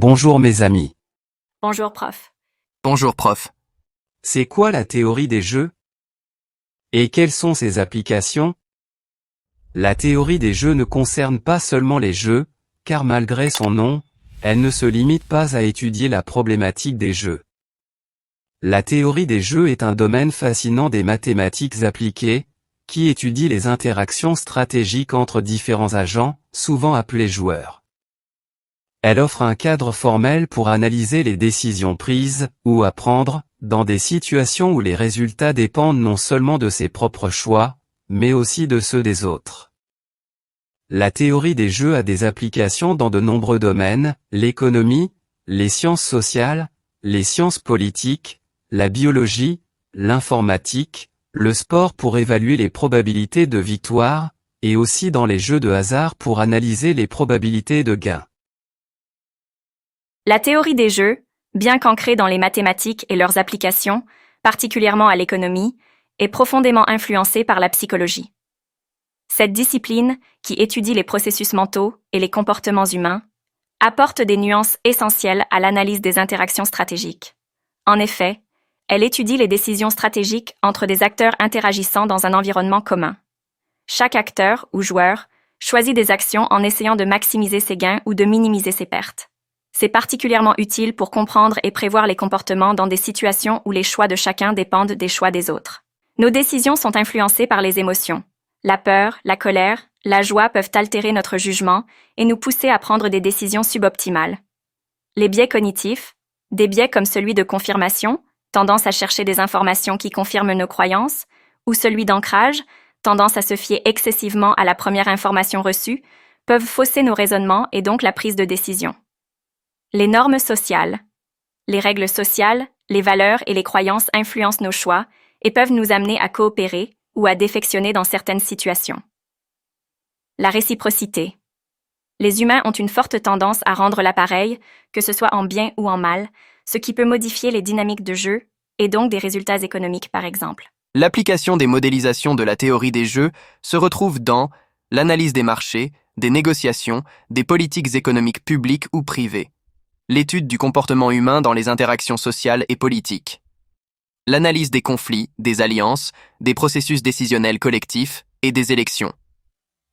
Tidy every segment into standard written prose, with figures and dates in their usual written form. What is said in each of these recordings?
Bonjour mes amis. Bonjour prof. Bonjour prof. C'est quoi la théorie des jeux? Et quelles sont ses applications? La théorie des jeux ne concerne pas seulement les jeux, car malgré son nom, elle ne se limite pas à étudier la problématique des jeux. La théorie des jeux est un domaine fascinant des mathématiques appliquées, qui étudie les interactions stratégiques entre différents agents, souvent appelés joueurs. Elle offre un cadre formel pour analyser les décisions prises, ou à prendre, dans des situations où les résultats dépendent non seulement de ses propres choix, mais aussi de ceux des autres. La théorie des jeux a des applications dans de nombreux domaines, l'économie, les sciences sociales, les sciences politiques, la biologie, l'informatique, le sport pour évaluer les probabilités de victoire, et aussi dans les jeux de hasard pour analyser les probabilités de gain. La théorie des jeux, bien qu'ancrée dans les mathématiques et leurs applications, particulièrement à l'économie, est profondément influencée par la psychologie. Cette discipline, qui étudie les processus mentaux et les comportements humains, apporte des nuances essentielles à l'analyse des interactions stratégiques. En effet, elle étudie les décisions stratégiques entre des acteurs interagissant dans un environnement commun. Chaque acteur ou joueur choisit des actions en essayant de maximiser ses gains ou de minimiser ses pertes. C'est particulièrement utile pour comprendre et prévoir les comportements dans des situations où les choix de chacun dépendent des choix des autres. Nos décisions sont influencées par les émotions. La peur, la colère, la joie peuvent altérer notre jugement et nous pousser à prendre des décisions suboptimales. Les biais cognitifs, des biais comme celui de confirmation, tendance à chercher des informations qui confirment nos croyances, ou celui d'ancrage, tendance à se fier excessivement à la première information reçue, peuvent fausser nos raisonnements et donc la prise de décision. Les normes sociales. Les règles sociales, les valeurs et les croyances influencent nos choix et peuvent nous amener à coopérer ou à défectionner dans certaines situations. La réciprocité. Les humains ont une forte tendance à rendre l'appareil, que ce soit en bien ou en mal, ce qui peut modifier les dynamiques de jeu et donc des résultats économiques par exemple. L'application des modélisations de la théorie des jeux se retrouve dans l'analyse des marchés, des négociations, des politiques économiques publiques ou privées, l'étude du comportement humain dans les interactions sociales et politiques, l'analyse des conflits, des alliances, des processus décisionnels collectifs et des élections,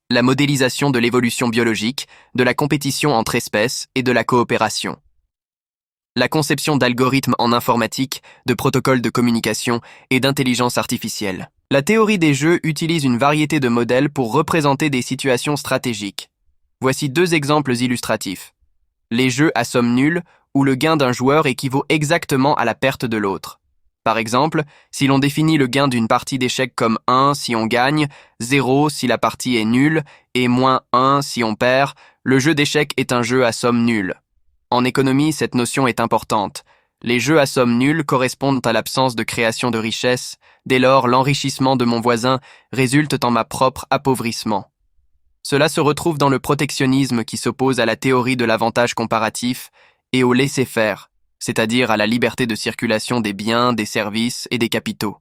la modélisation de l'évolution biologique, de la compétition entre espèces et de la coopération, la conception d'algorithmes en informatique, de protocoles de communication et d'intelligence artificielle. La théorie des jeux utilise une variété de modèles pour représenter des situations stratégiques. Voici deux exemples illustratifs. Les jeux à somme nulle, où le gain d'un joueur équivaut exactement à la perte de l'autre. Par exemple, si l'on définit le gain d'une partie d'échecs comme 1 si on gagne, 0 si la partie est nulle, et moins 1 si on perd, le jeu d'échecs est un jeu à somme nulle. En économie, cette notion est importante. Les jeux à somme nulle correspondent à l'absence de création de richesse, dès lors l'enrichissement de mon voisin résulte en ma propre appauvrissement. Cela se retrouve dans le protectionnisme qui s'oppose à la théorie de l'avantage comparatif et au laisser-faire, c'est-à-dire à la liberté de circulation des biens, des services et des capitaux.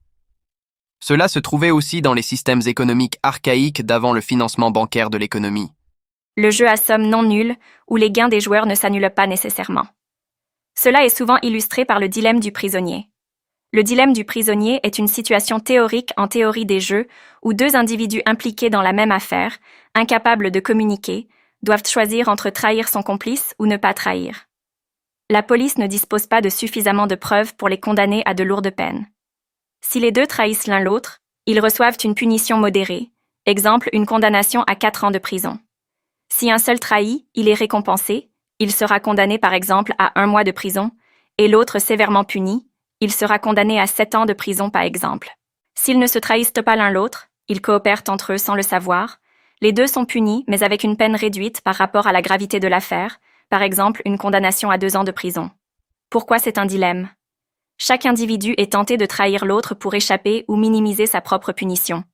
Cela se trouvait aussi dans les systèmes économiques archaïques d'avant le financement bancaire de l'économie. Le jeu à somme non nulle, où les gains des joueurs ne s'annulent pas nécessairement. Cela est souvent illustré par le dilemme du prisonnier. Le dilemme du prisonnier est une situation théorique en théorie des jeux où deux individus impliqués dans la même affaire, incapables de communiquer, doivent choisir entre trahir son complice ou ne pas trahir. La police ne dispose pas de suffisamment de preuves pour les condamner à de lourdes peines. Si les deux trahissent l'un l'autre, ils reçoivent une punition modérée, exemple une condamnation à 4 ans de prison. Si un seul trahit, il est récompensé, il sera condamné par exemple à 1 mois de prison, et l'autre sévèrement puni, il sera condamné à 7 ans de prison par exemple. S'ils ne se trahissent pas l'un l'autre, ils coopèrent entre eux sans le savoir, les deux sont punis mais avec une peine réduite par rapport à la gravité de l'affaire, par exemple une condamnation à 2 ans de prison. Pourquoi c'est un dilemme? Chaque individu est tenté de trahir l'autre pour échapper ou minimiser sa propre punition.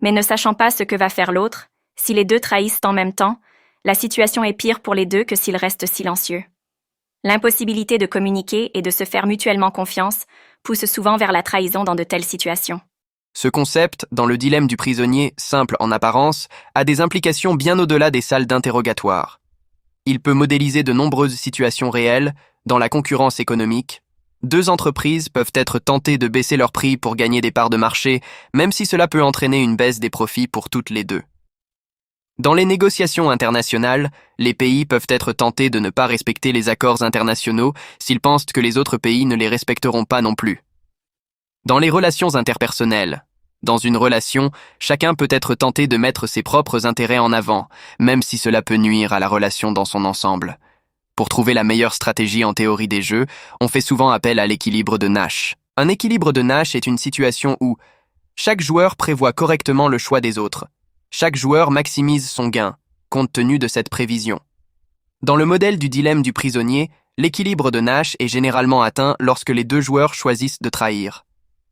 Mais ne sachant pas ce que va faire l'autre, si les deux trahissent en même temps, la situation est pire pour les deux que s'ils restent silencieux. L'impossibilité de communiquer et de se faire mutuellement confiance pousse souvent vers la trahison dans de telles situations. Ce concept, dans le dilemme du prisonnier, simple en apparence, a des implications bien au-delà des salles d'interrogatoire. Il peut modéliser de nombreuses situations réelles dans la concurrence économique. Deux entreprises peuvent être tentées de baisser leurs prix pour gagner des parts de marché, même si cela peut entraîner une baisse des profits pour toutes les deux. Dans les négociations internationales, les pays peuvent être tentés de ne pas respecter les accords internationaux s'ils pensent que les autres pays ne les respecteront pas non plus. Dans les relations interpersonnelles, dans une relation, chacun peut être tenté de mettre ses propres intérêts en avant, même si cela peut nuire à la relation dans son ensemble. Pour trouver la meilleure stratégie en théorie des jeux, on fait souvent appel à l'équilibre de Nash. Un équilibre de Nash est une situation où chaque joueur prévoit correctement le choix des autres. Chaque joueur maximise son gain, compte tenu de cette prévision. Dans le modèle du dilemme du prisonnier, l'équilibre de Nash est généralement atteint lorsque les deux joueurs choisissent de trahir.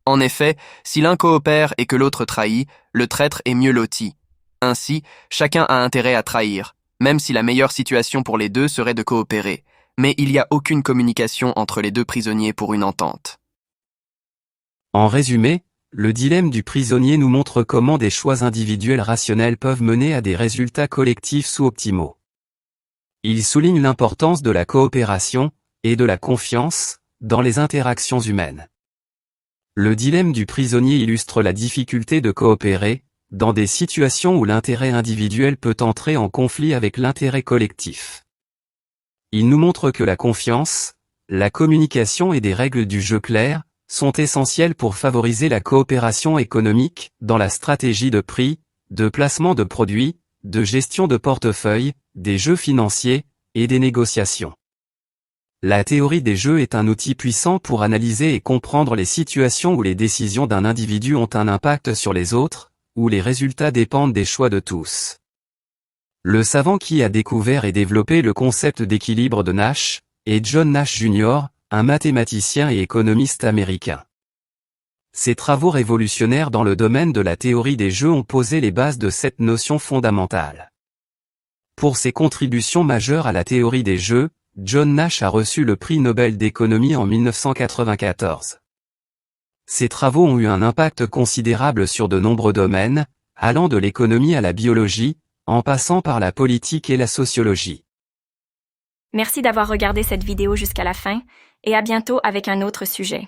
En effet, si l'un coopère et que l'autre trahit, le traître est mieux loti. Ainsi, chacun a intérêt à trahir, même si la meilleure situation pour les deux serait de coopérer. Mais il n'y a aucune communication entre les deux prisonniers pour une entente. En résumé, le dilemme du prisonnier nous montre comment des choix individuels rationnels peuvent mener à des résultats collectifs sous-optimaux. Il souligne l'importance de la coopération et de la confiance dans les interactions humaines. Le dilemme du prisonnier illustre la difficulté de coopérer dans des situations où l'intérêt individuel peut entrer en conflit avec l'intérêt collectif. Il nous montre que la confiance, la communication et des règles du jeu claires sont essentielles pour favoriser la coopération économique dans la stratégie de prix, de placement de produits, de gestion de portefeuille, des jeux financiers et des négociations. La théorie des jeux est un outil puissant pour analyser et comprendre les situations où les décisions d'un individu ont un impact sur les autres, où les résultats dépendent des choix de tous. Le savant qui a découvert et développé le concept d'équilibre de Nash est John Nash Jr., un mathématicien et économiste américain. Ses travaux révolutionnaires dans le domaine de la théorie des jeux ont posé les bases de cette notion fondamentale. Pour ses contributions majeures à la théorie des jeux, John Nash a reçu le prix Nobel d'économie en 1994. Ses travaux ont eu un impact considérable sur de nombreux domaines, allant de l'économie à la biologie, en passant par la politique et la sociologie. Merci d'avoir regardé cette vidéo jusqu'à la fin, et à bientôt avec un autre sujet.